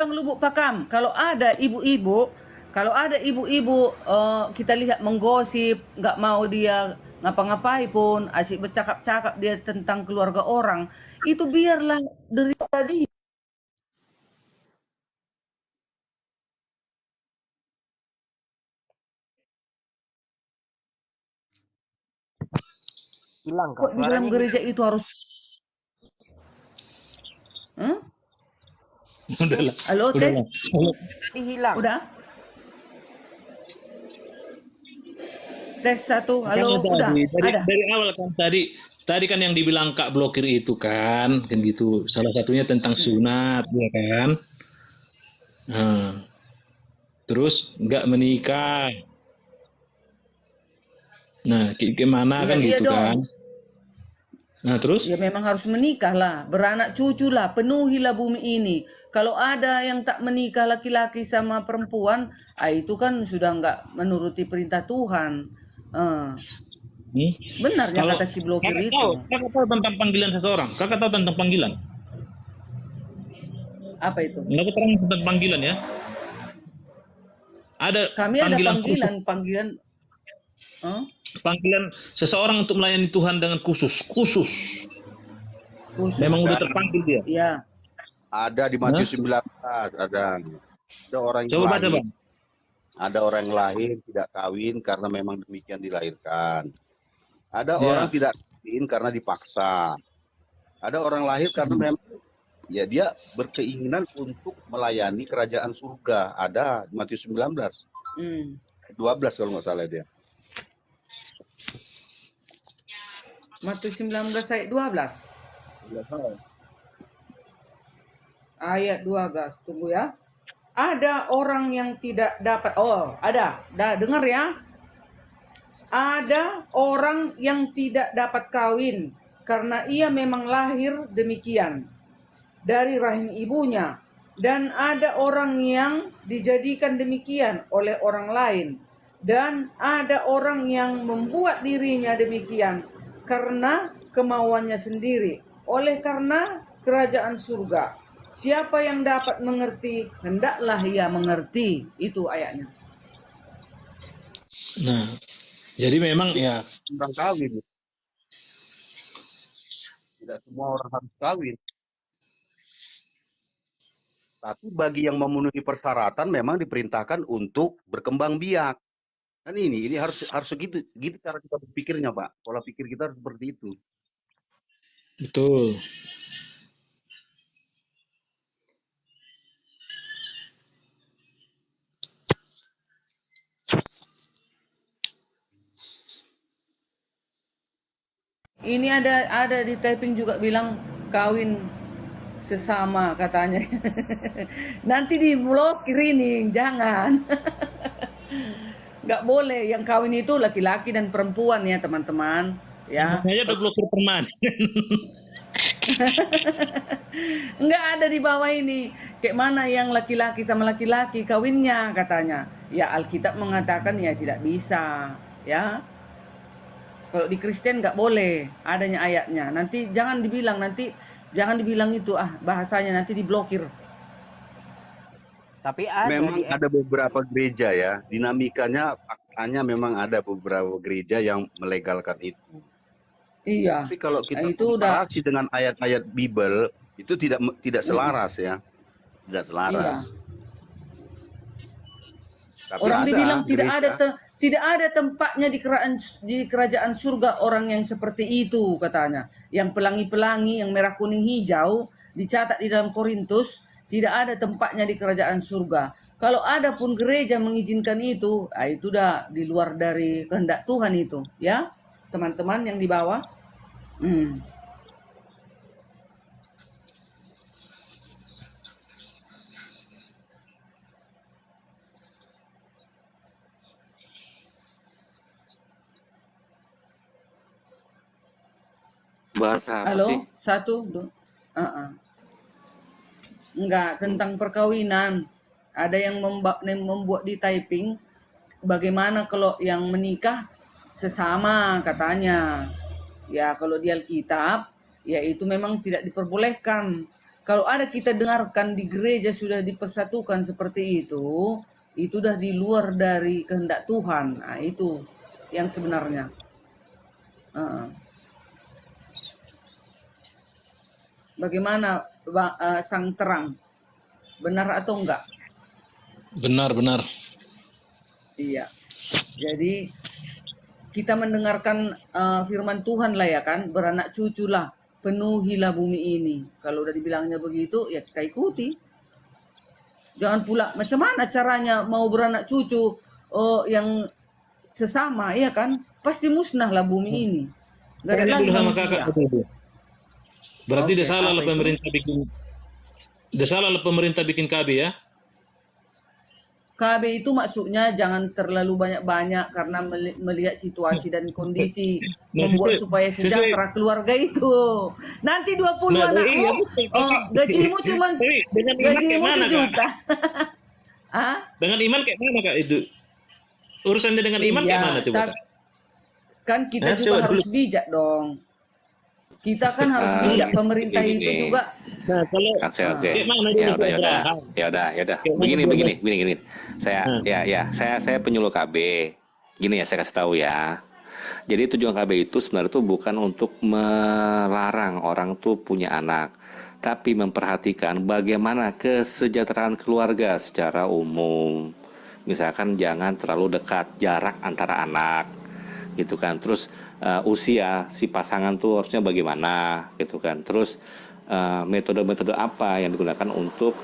Bang Lubuk Pakam, kalau ada ibu-ibu kita lihat menggosip, nggak mau dia ngapa-ngapai pun, asyik bercakap-cakap dia tentang keluarga orang, itu biarlah derita dia. Hilang kak Kok di dalam suaranya gereja hilang. itu harus hmm? Udahlah, Halo, tes? udahlah. Tadi hilang. Udah? Tes satu, Makanya halo, udah? tadi, Ada? dari awal kan tadi kan yang dibilang Kak Blokir itu kan gitu. Salah satunya tentang sunat, ya kan? Nah, terus nggak menikah. Nah, gimana Iya, kan iya gitu dong. kan? Nah, terus? Ya memang harus menikah lah, beranak cucu lah, penuhilah bumi ini. Kalau ada yang tak menikah laki-laki sama perempuan, itu kan sudah nggak menuruti perintah Tuhan. Eh, Hmm? benarnya Kalau kata si blokir itu. kakak tahu tentang panggilan seseorang. Kakak tahu tentang panggilan. Apa itu? Nggak keterangan tentang panggilan ya. Ada Kami ada panggilan khusus, panggilan. Eh, panggilan seseorang untuk melayani Tuhan dengan khusus, khusus. khusus. Memang udah terpanggil dia. Ya. Ada di Hah? Matius 19, ada orang yang Coba baca lahir, bang. ada orang yang lahir tidak kawin karena memang demikian dilahirkan. Ada Ya. orang tidak kawin karena dipaksa. Ada orang lahir karena memang ya dia berkeinginan untuk melayani kerajaan surga. Ada di Matius 19, Hmm. 12 kalau nggak salah dia. Matius 19 ayat 12. Nggak salah. Ayat 12. Tunggu ya. Ada orang yang tidak dapat. Oh, ada. Dengar ya. Ada orang yang tidak dapat kawin karena ia memang lahir demikian dari rahim ibunya, dan ada orang yang dijadikan demikian oleh orang lain, dan ada orang yang membuat dirinya demikian karena kemauannya sendiri. Oleh karena kerajaan surga, siapa yang dapat mengerti, hendaklah ia mengerti. Itu ayatnya. Nah, jadi memang ya Orang kawin. Tidak semua orang harus kawin. Tapi bagi yang memenuhi persyaratan memang diperintahkan untuk berkembang biak. Kan ini harus segitu cara kita berpikirnya, Pak. Pola pikir kita harus seperti itu. betul. Ini ada di typing juga bilang kawin sesama katanya. Nanti diblokir ini, jangan. Nggak boleh, yang kawin itu laki-laki dan perempuan ya teman-teman. Ya, Saya udah blokir permanen. nggak ada di bawah ini. Kayak mana yang laki-laki sama laki-laki kawinnya katanya. Ya Alkitab mengatakan ya tidak bisa. Ya, kalau di Kristen nggak boleh adanya ayatnya. Nanti jangan dibilang itu bahasanya nanti diblokir. Tapi ada Memang di ada beberapa gereja ya, dinamikanya faktanya memang ada beberapa gereja yang melegalkan itu. Iya. Tapi kalau kita Itu udah komparasi dengan ayat-ayat Bible itu tidak selaras ya. Tidak selaras. iya. Tapi Orang ada dibilang gereja. tidak ada tempatnya di kerajaan surga orang yang seperti itu katanya. Yang pelangi-pelangi, yang merah kuning hijau dicatat di dalam Korintus, tidak ada tempatnya di kerajaan surga. Kalau ada pun gereja mengizinkan itu udah di luar dari kehendak Tuhan itu, ya. Teman-teman yang di bawah. Bahasa apa Halo, sih? satu, dua. Enggak, tentang perkawinan. Ada yang membuat di typing, bagaimana kalau yang menikah sesama katanya. Ya kalau di Alkitab, ya itu memang tidak diperbolehkan. Kalau ada kita dengarkan di gereja sudah dipersatukan seperti itu udah di luar dari kehendak Tuhan. Nah, itu yang sebenarnya. Heeh. Bagaimana sang terang? Benar atau enggak? Benar. Iya. Jadi kita mendengarkan firman Tuhan lah ya kan, beranak cuculah, penuhilah bumi ini. Kalau udah dibilangnya begitu, ya kita ikuti. Jangan pula macam mana caranya mau beranak cucu yang sesama, ya kan? Pasti musnahlah bumi ini. Gak ada Tanya lagi dulu sama manusia. kakak itu. Berarti Oke, udah salah apa lah itu? pemerintah bikin KB ya. KB itu maksudnya jangan terlalu banyak-banyak karena melihat situasi dan kondisi Nah, membuat sesuai, supaya sejahtera keluarga itu. Nanti 20 nah, anakmu, iya, betul, Kak. gajimu cuma Tapi dengan iman kayak gajimu mana, Kak? sejuta. Ah? Dengan iman kayak mana, Kak, itu? Urusannya dengan iman kayak mana Iya, coba, Kak? kan kita Nah, juga coba harus dulu. bijak dong. Kita kan harus bijak. Pemerintah Gini. itu juga Nah, kalau Oke. kayak mana dulu Ya Kak udah. Abraham? Ya udah. Kayak mana Begini. Abraham? Saya saya penyuluh KB. Gini ya, saya kasih tahu ya. Jadi tujuan KB itu sebenarnya tuh bukan untuk melarang orang tuh punya anak, tapi memperhatikan bagaimana kesejahteraan keluarga secara umum. Misalkan jangan terlalu dekat jarak antara anak, gitu kan. Terus usia si pasangan tuh harusnya bagaimana, gitu kan. Terus metode-metode apa yang digunakan untuk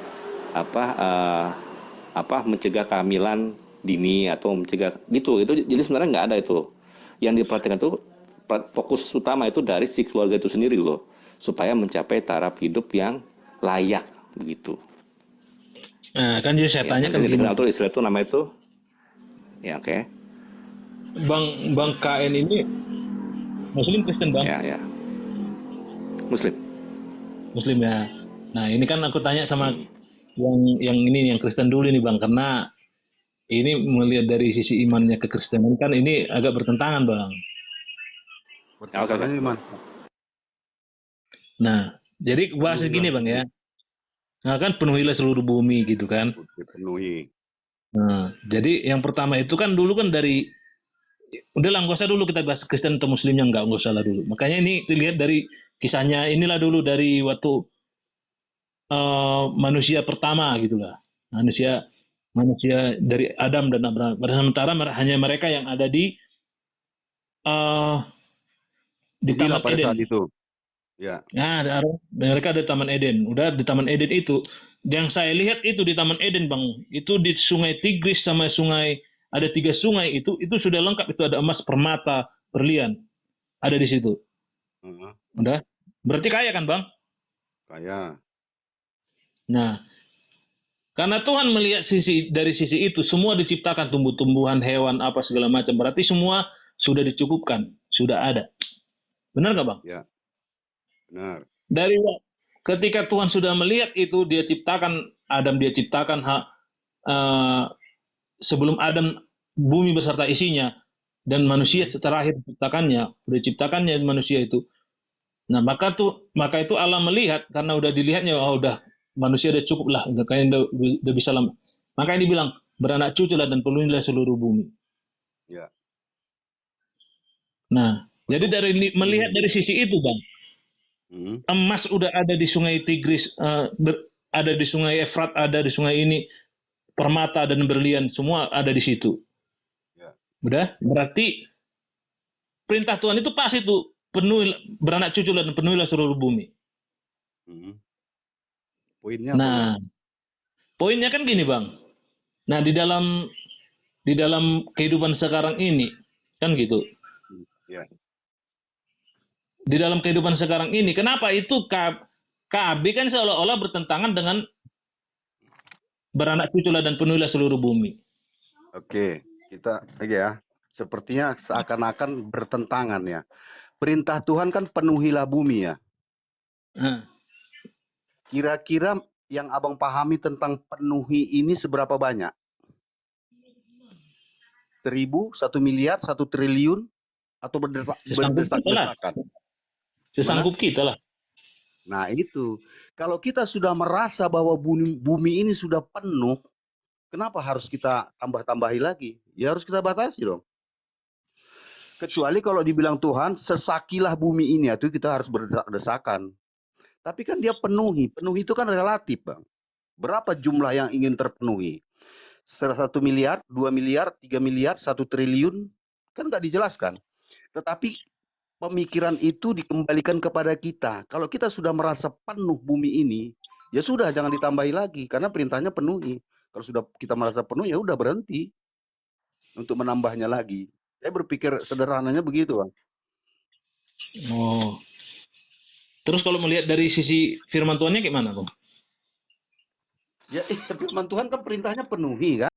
mencegah kehamilan dini atau mencegah gitu. Itu jadi sebenarnya nggak ada itu. Yang diperhatikan tuh fokus utama itu dari si keluarga itu sendiri loh, supaya mencapai taraf hidup yang layak begitu. Nah, kan jadi saya tanya kan Jadi gini. dikenal tuh istilah itu nama itu. Ya oke. Bang KN ini Muslim Kristen, Bang? Ya. Muslim. Muslim ya. Nah, ini kan aku tanya sama yang Kristen dulu nih, Bang, karena ini melihat dari sisi imannya ke Kristenan kan ini agak bertentangan, Bang. Pertanyaannya gimana? Nah, jadi bahas gini, Bang ya. Nah, kan penuhilah seluruh bumi gitu kan. Dipenuhi. Nah, jadi yang pertama itu kan dulu kan dari udahlah nggak usah dulu kita bahas Kristen atau Muslimnya nggak usah lah dulu. Makanya ini dilihat dari kisahnya inilah dulu dari waktu manusia pertama gitulah. Manusia dari Adam dan Abraham. Sementara hanya mereka yang ada di Jadilah Taman pada Eden. saat itu. Ya. Nah, mereka ada Taman Eden. Udah di Taman Eden itu, yang saya lihat itu di Taman Eden, Bang, itu di Sungai Tigris sama sungai, ada 3 sungai itu sudah lengkap. Itu ada emas, permata, berlian, ada di situ. Udah, berarti kaya kan, Bang? Kaya. Nah, karena Tuhan melihat dari sisi itu, semua diciptakan tumbuh-tumbuhan, hewan, apa segala macam. Berarti semua sudah dicukupkan, sudah ada. Benar nggak, Bang? Ya. Benar. Dari ketika Tuhan sudah melihat itu, dia ciptakan Adam, dia ciptakan sebelum Adam bumi beserta isinya dan manusia terakhir diciptakannya manusia itu. Nah, maka itu Allah melihat karena udah dilihatnya, udah manusia udah cukup lah, kayaknya udah bisa lama. Maka ini bilang beranak cuculah dan penuhilah seluruh bumi. Ya. Nah, jadi dari melihat dari sisi itu, Bang, emas udah ada di Sungai Tigris, ada di Sungai Efrat, ada di sungai ini, permata dan berlian semua ada di situ. Ya. Udah, berarti perintah Tuhan itu pas itu, beranak cuculah dan penuhilah seluruh bumi. Poinnya Nah, poinnya kan gini, Bang. Nah, di dalam kehidupan sekarang ini kan gitu. Ya. Di dalam kehidupan sekarang ini, kenapa itu KB kan seolah-olah bertentangan dengan beranak cuculah dan penuhilah seluruh bumi. Oke, kita lagi ya. Sepertinya seakan-akan bertentangan ya. Perintah Tuhan kan penuhilah bumi ya. Kira-kira yang abang pahami tentang penuhi ini seberapa banyak? 1.000, 1 miliar, 1 triliun, atau berdesak-desakan? Sesanggup kita lah. Nah, Nah itu, Kalau kita sudah merasa bahwa bumi ini sudah penuh, kenapa harus kita tambah-tambahi lagi? Ya harus kita batasi dong. Kecuali kalau dibilang Tuhan, sesakilah bumi ini, itu kita harus berdesakan. Tapi kan dia penuhi. Penuhi itu kan relatif, Bang. Berapa jumlah yang ingin terpenuhi? 1 miliar, 2 miliar, 3 miliar, 1 triliun? Kan nggak dijelaskan. Tetapi pemikiran itu dikembalikan kepada kita. Kalau kita sudah merasa penuh bumi ini, ya sudah jangan ditambahi lagi. Karena perintahnya penuhi. Kalau sudah kita merasa penuh, ya udah berhenti untuk menambahnya lagi. Saya berpikir sederhananya begitu, Bang. Oh. Terus kalau melihat dari sisi firman Tuhannya gimana, Bang? Ya, firman Tuhan kan perintahnya penuhi kan.